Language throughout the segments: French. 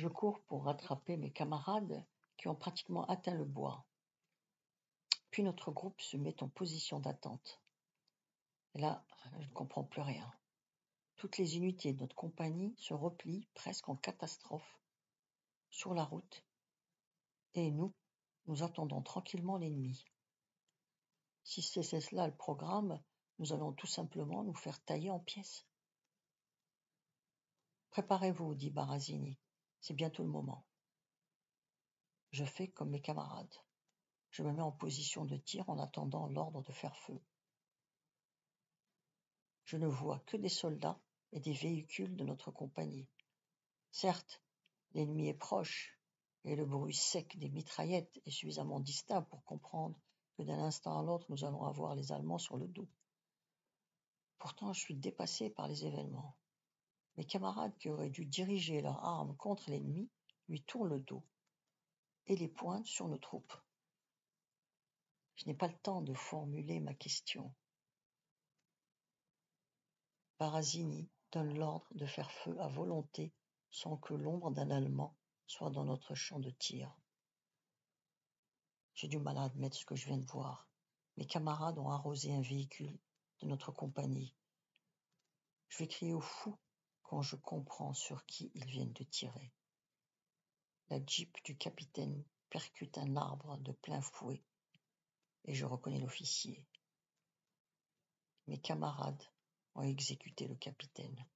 Je cours pour rattraper mes camarades qui ont pratiquement atteint le bois. Puis notre groupe se met en position d'attente. Et là, je ne comprends plus rien. Toutes les unités de notre compagnie se replient presque en catastrophe sur la route et nous attendons tranquillement l'ennemi. Si c'est cela le programme, nous allons tout simplement nous faire tailler en pièces. Préparez-vous, dit Barazini, c'est bientôt le moment. Je fais comme mes camarades. Je me mets en position de tir en attendant l'ordre de faire feu. Je ne vois que des soldats et des véhicules de notre compagnie. Certes, l'ennemi est proche, et le bruit sec des mitraillettes est suffisamment distinct pour comprendre que d'un instant à l'autre nous allons avoir les Allemands sur le dos. Pourtant, je suis dépassé par les événements. Mes camarades qui auraient dû diriger leurs armes contre l'ennemi lui tournent le dos et les pointent sur nos troupes. Je n'ai pas le temps de formuler ma question. Barazini donne l'ordre de faire feu à volonté sans que l'ombre d'un Allemand soit dans notre champ de tir. J'ai du mal à admettre ce que je viens de voir. Mes camarades ont arrosé un véhicule de notre compagnie. Je vais crier au fou quand je comprends sur qui ils viennent de tirer. La Jeep du capitaine percute un arbre de plein fouet et je reconnais l'officier. Mes camarades ont exécuté le capitaine.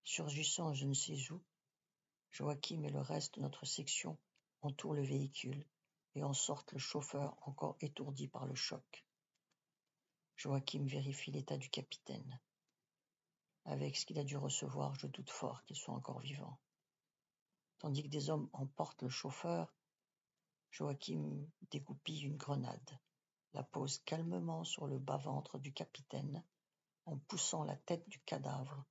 Surgissant je ne sais où, Joachim et le reste de notre section entourent le véhicule et en sortent le chauffeur encore étourdi par le choc. Joachim vérifie l'état du capitaine. Avec ce qu'il a dû recevoir, je doute fort qu'il soit encore vivant. Tandis que des hommes emportent le chauffeur, Joachim dégoupille une grenade, la pose calmement sur le bas-ventre du capitaine en poussant la tête du cadavre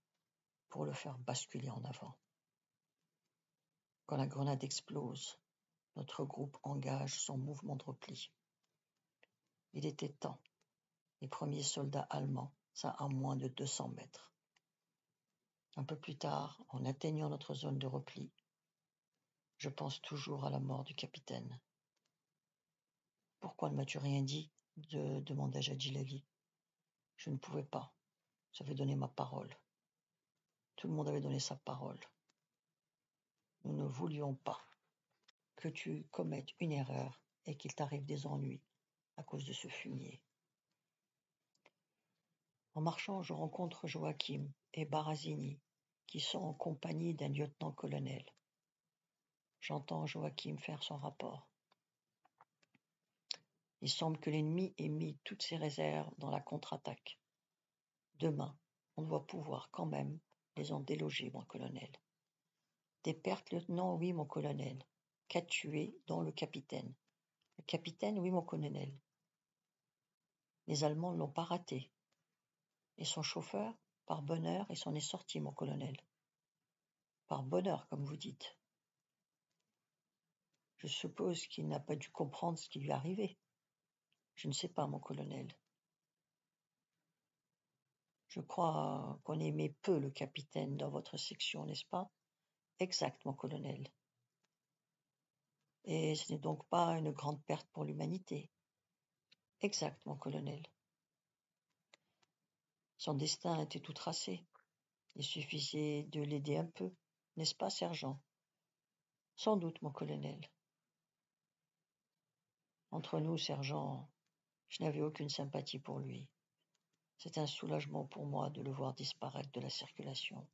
pour le faire basculer en avant. Quand la grenade explose, notre groupe engage son mouvement de repli. Il était temps. Les premiers soldats allemands, ça à moins de 200 mètres. Un peu plus tard, en atteignant notre zone de repli, je pense toujours à la mort du capitaine. Pourquoi ne m'as-tu rien dit demandai-je à Djilali. Je ne pouvais pas. J'avais donné ma parole. Tout le monde avait donné sa parole. Nous ne voulions pas que tu commettes une erreur et qu'il t'arrive des ennuis à cause de ce fumier. En marchant, je rencontre Joachim et Barazini, qui sont en compagnie d'un lieutenant-colonel. J'entends Joachim faire son rapport. Il semble que l'ennemi ait mis toutes ses réserves dans la contre-attaque. Demain, on doit pouvoir quand même les en déloger, mon colonel. Des pertes, lieutenant, oui, mon colonel. 4 tués, dont le capitaine. Le capitaine, oui, mon colonel. Les Allemands ne l'ont pas raté. Et son chauffeur, par bonheur, il s'en est sorti, mon colonel. Par bonheur, comme vous dites. Je suppose qu'il n'a pas dû comprendre ce qui lui arrivait. Je ne sais pas, mon colonel. Je crois qu'on aimait peu le capitaine dans votre section, n'est-ce pas? Exact, mon colonel. Et ce n'est donc pas une grande perte pour l'humanité. Exact, mon colonel. Son destin était tout tracé. Il suffisait de l'aider un peu, n'est-ce pas, sergent? Sans doute, mon colonel. Entre nous, sergent, je n'avais aucune sympathie pour lui. C'est un soulagement pour moi de le voir disparaître de la circulation.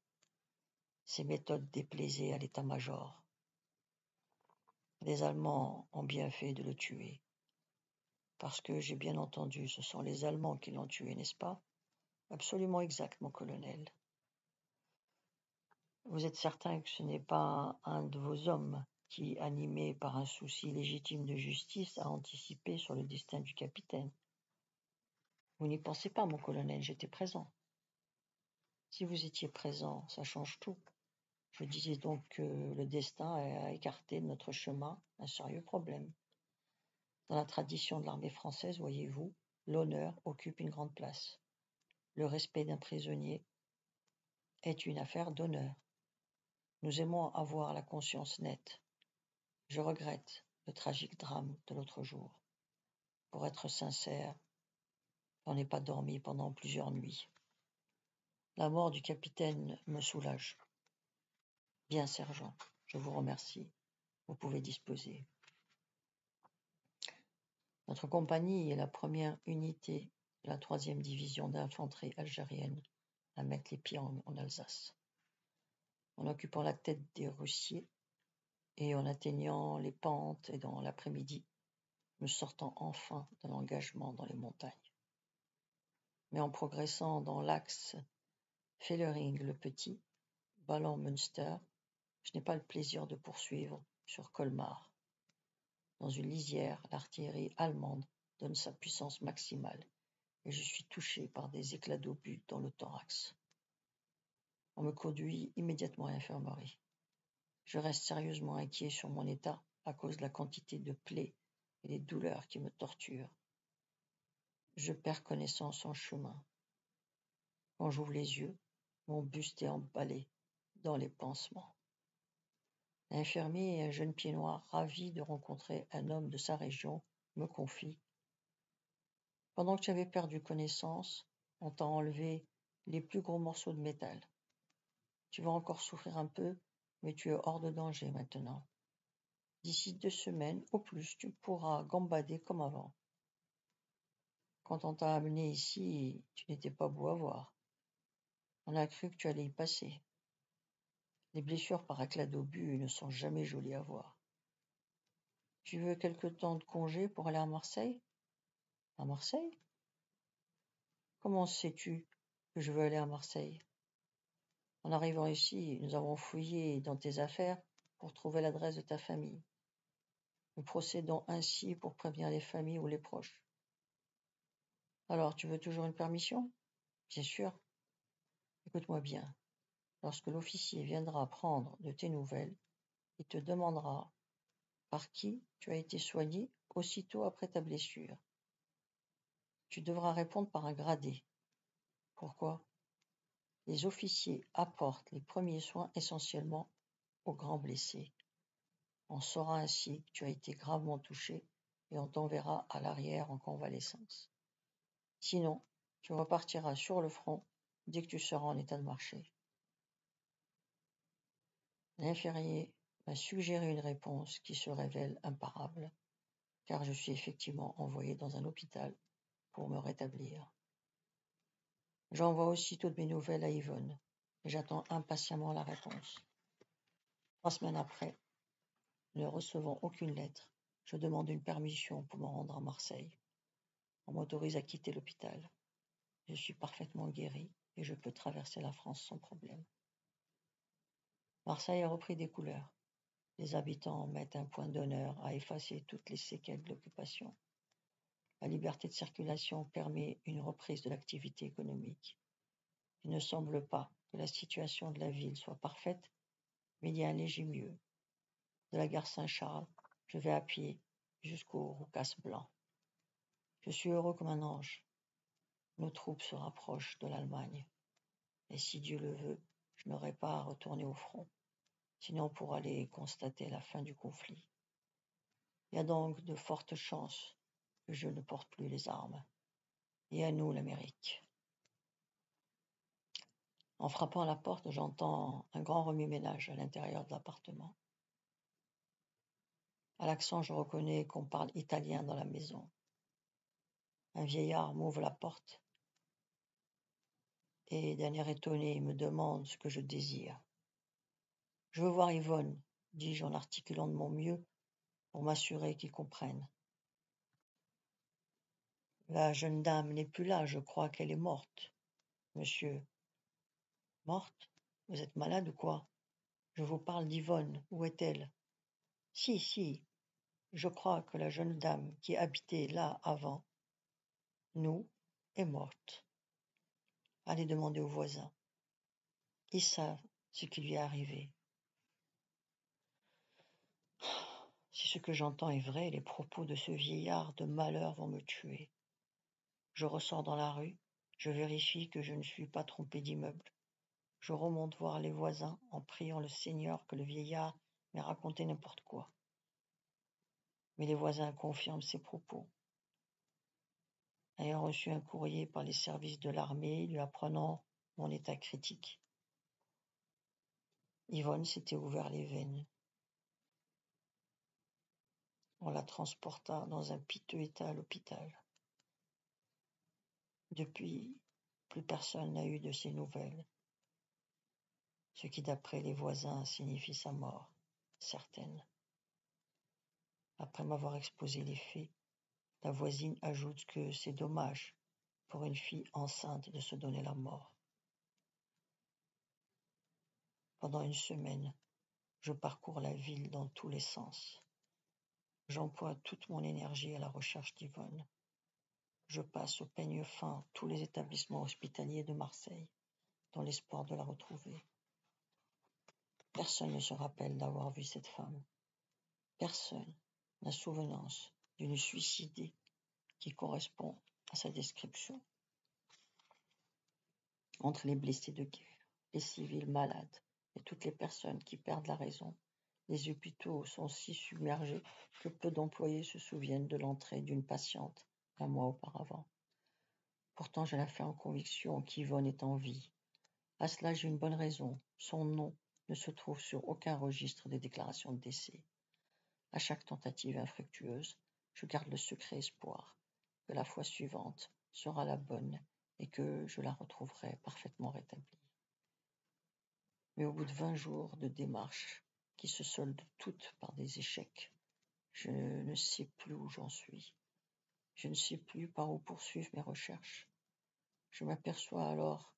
Ses méthodes déplaisaient à l'état-major. Les Allemands ont bien fait de le tuer. Parce que j'ai bien entendu, ce sont les Allemands qui l'ont tué, n'est-ce pas? Absolument exact, mon colonel. Vous êtes certain que ce n'est pas un de vos hommes qui, animé par un souci légitime de justice, a anticipé sur le destin du capitaine? Vous n'y pensez pas, mon colonel, j'étais présent. Si vous étiez présent, ça change tout. Je disais donc que le destin a écarté de notre chemin un sérieux problème. Dans la tradition de l'armée française, voyez-vous, l'honneur occupe une grande place. Le respect d'un prisonnier est une affaire d'honneur. Nous aimons avoir la conscience nette. Je regrette le tragique drame de l'autre jour. Pour être sincère, je n'en ai pas dormi pendant plusieurs nuits. La mort du capitaine me soulage. Bien, sergent, je vous remercie. Vous pouvez disposer. Notre compagnie est la première unité de la 3e division d'infanterie algérienne à mettre les pieds en Alsace. En occupant la tête des Russiers et en atteignant les pentes et dans l'après-midi, nous sortons enfin de l'engagement dans les montagnes. Mais en progressant dans l'axe Fellering-le-Petit, Ballon-Münster, je n'ai pas le plaisir de poursuivre sur Colmar. Dans une lisière, l'artillerie allemande donne sa puissance maximale et je suis touché par des éclats d'obus dans le thorax. On me conduit immédiatement à l'infirmerie. Je reste sérieusement inquiet sur mon état à cause de la quantité de plaies et des douleurs qui me torturent. Je perds connaissance en chemin. Quand j'ouvre les yeux, mon buste est emballé dans les pansements. L'infirmier et un jeune pied noir ravi de rencontrer un homme de sa région me confie: pendant que tu avais perdu connaissance, on t'a enlevé les plus gros morceaux de métal. Tu vas encore souffrir un peu, mais tu es hors de danger maintenant. D'ici 2 semaines, au plus, tu pourras gambader comme avant. Quand on t'a amené ici, tu n'étais pas beau à voir. On a cru que tu allais y passer. Les blessures par éclat d'obus ne sont jamais jolies à voir. Tu veux quelque temps de congé pour aller à Marseille? À Marseille? Comment sais-tu que je veux aller à Marseille? En arrivant ici, nous avons fouillé dans tes affaires pour trouver l'adresse de ta famille. Nous procédons ainsi pour prévenir les familles ou les proches. Alors, tu veux toujours une permission? Bien sûr. Écoute-moi bien. Lorsque l'officier viendra prendre de tes nouvelles, il te demandera par qui tu as été soigné aussitôt après ta blessure. Tu devras répondre par un gradé. Pourquoi? Les officiers apportent les premiers soins essentiellement aux grands blessés. On saura ainsi que tu as été gravement touché et on t'enverra à l'arrière en convalescence. Sinon, tu repartiras sur le front dès que tu seras en état de marcher. L'infirmier m'a suggéré une réponse qui se révèle imparable, car je suis effectivement envoyé dans un hôpital pour me rétablir. J'envoie aussitôt de mes nouvelles à Yvonne et j'attends impatiemment la réponse. 3 semaines après, ne recevant aucune lettre, je demande une permission pour me rendre à Marseille. On m'autorise à quitter l'hôpital. Je suis parfaitement guéri et je peux traverser la France sans problème. Marseille a repris des couleurs. Les habitants mettent un point d'honneur à effacer toutes les séquelles de l'occupation. La liberté de circulation permet une reprise de l'activité économique. Il ne semble pas que la situation de la ville soit parfaite, mais il y a un léger mieux. De la gare Saint-Charles, je vais à pied jusqu'au Roucas blanc. Je suis heureux comme un ange. Nos troupes se rapprochent de l'Allemagne. Et si Dieu le veut, je n'aurai pas à retourner au front, sinon pour aller constater la fin du conflit. Il y a donc de fortes chances que je ne porte plus les armes. Et à nous l'Amérique. En frappant à la porte, j'entends un grand remue-ménage à l'intérieur de l'appartement. À l'accent, je reconnais qu'on parle italien dans la maison. Un vieillard m'ouvre la porte et, d'un air étonné, me demande ce que je désire. Je veux voir Yvonne, dis-je en articulant de mon mieux pour m'assurer qu'il comprenne. La jeune dame n'est plus là, je crois qu'elle est morte. Monsieur. Morte? Vous êtes malade ou quoi? Je vous parle d'Yvonne, où est-elle? Si, je crois que la jeune dame qui habitait là avant nous est morte. Allez demander aux voisins. Ils savent ce qui lui est arrivé. Si ce que j'entends est vrai, les propos de ce vieillard de malheur vont me tuer. Je ressors dans la rue, je vérifie que je ne suis pas trompé d'immeuble. Je remonte voir les voisins en priant le Seigneur que le vieillard m'ait raconté n'importe quoi. Mais les voisins confirment ses propos. Ayant reçu un courrier par les services de l'armée lui apprenant mon état critique, Yvonne s'était ouvert les veines. On la transporta dans un piteux état à l'hôpital. Depuis, plus personne n'a eu de ses nouvelles, ce qui, d'après les voisins, signifie sa mort, certaine. Après m'avoir exposé les faits, la voisine ajoute que c'est dommage pour une fille enceinte de se donner la mort. Pendant une semaine, je parcours la ville dans tous les sens. J'emploie toute mon énergie à la recherche d'Yvonne. Je passe au peigne fin tous les établissements hospitaliers de Marseille, dans l'espoir de la retrouver. Personne ne se rappelle d'avoir vu cette femme. Personne n'a souvenance d'une suicidée qui correspond à sa description. Entre les blessés de guerre, les civils malades et toutes les personnes qui perdent la raison, les hôpitaux sont si submergés que peu d'employés se souviennent de l'entrée d'une patiente un mois auparavant. Pourtant, je l'affirme en conviction qu'Yvonne est en vie. À cela, j'ai une bonne raison. Son nom ne se trouve sur aucun registre des déclarations de décès. À chaque tentative infructueuse, je garde le secret espoir que la fois suivante sera la bonne et que je la retrouverai parfaitement rétablie. Mais au bout de 20 jours de démarches qui se soldent toutes par des échecs, je ne sais plus où j'en suis. Je ne sais plus par où poursuivre mes recherches. Je m'aperçois alors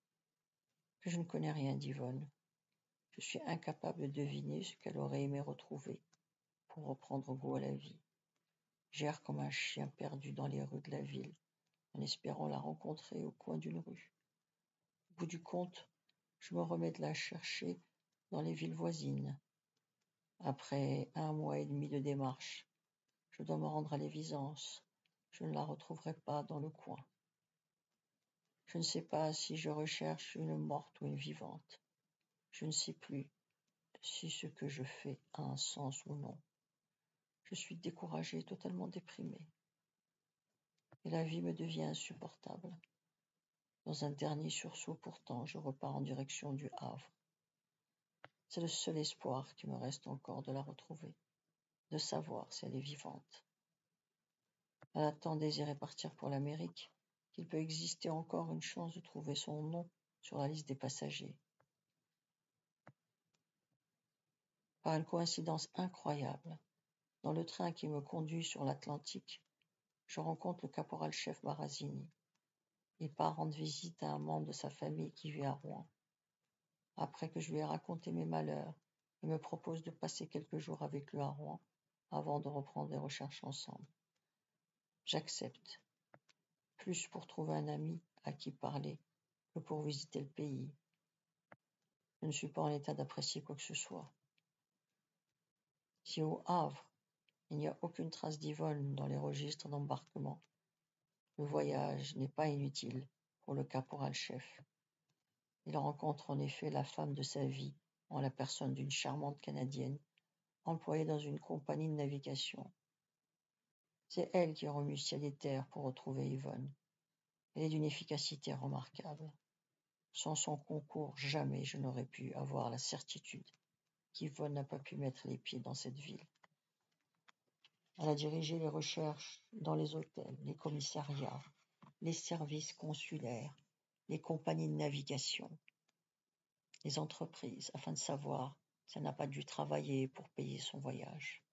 que je ne connais rien d'Yvonne. Je suis incapable de deviner ce qu'elle aurait aimé retrouver pour reprendre goût à la vie. J'erre comme un chien perdu dans les rues de la ville, en espérant la rencontrer au coin d'une rue. Au bout du compte, je me remets de la chercher dans les villes voisines. Après 1 mois et demi de démarche, je dois me rendre à l'évidence. Je ne la retrouverai pas dans le coin. Je ne sais pas si je recherche une morte ou une vivante. Je ne sais plus si ce que je fais a un sens ou non. Je suis découragé, totalement déprimé. Et la vie me devient insupportable. Dans un dernier sursaut pourtant, je repars en direction du Havre. C'est le seul espoir qui me reste encore de la retrouver, de savoir si elle est vivante. Elle a tant désiré partir pour l'Amérique qu'il peut exister encore une chance de trouver son nom sur la liste des passagers. Par une coïncidence incroyable, dans le train qui me conduit sur l'Atlantique, je rencontre le caporal-chef Barazini. Il part rendre visite à un membre de sa famille qui vit à Rouen. Après que je lui ai raconté mes malheurs, il me propose de passer quelques jours avec lui à Rouen avant de reprendre les recherches ensemble. J'accepte, plus pour trouver un ami à qui parler que pour visiter le pays. Je ne suis pas en état d'apprécier quoi que ce soit. Si au Havre, il n'y a aucune trace d'Yvonne dans les registres d'embarquement, le voyage n'est pas inutile pour le caporal-chef. Il rencontre en effet la femme de sa vie en la personne d'une charmante Canadienne employée dans une compagnie de navigation. C'est elle qui remue ciel et terre pour retrouver Yvonne. Elle est d'une efficacité remarquable. Sans son concours, jamais je n'aurais pu avoir la certitude qu'Yvonne n'a pas pu mettre les pieds dans cette ville. Elle a dirigé les recherches dans les hôtels, les commissariats, les services consulaires, les compagnies de navigation, les entreprises, afin de savoir si elle n'a pas dû travailler pour payer son voyage.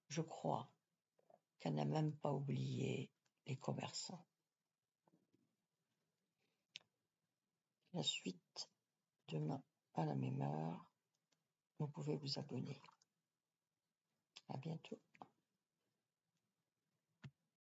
Je crois qu'elle n'a même pas oublié les commerçants. La suite, demain à la même heure. Vous pouvez vous abonner. À bientôt.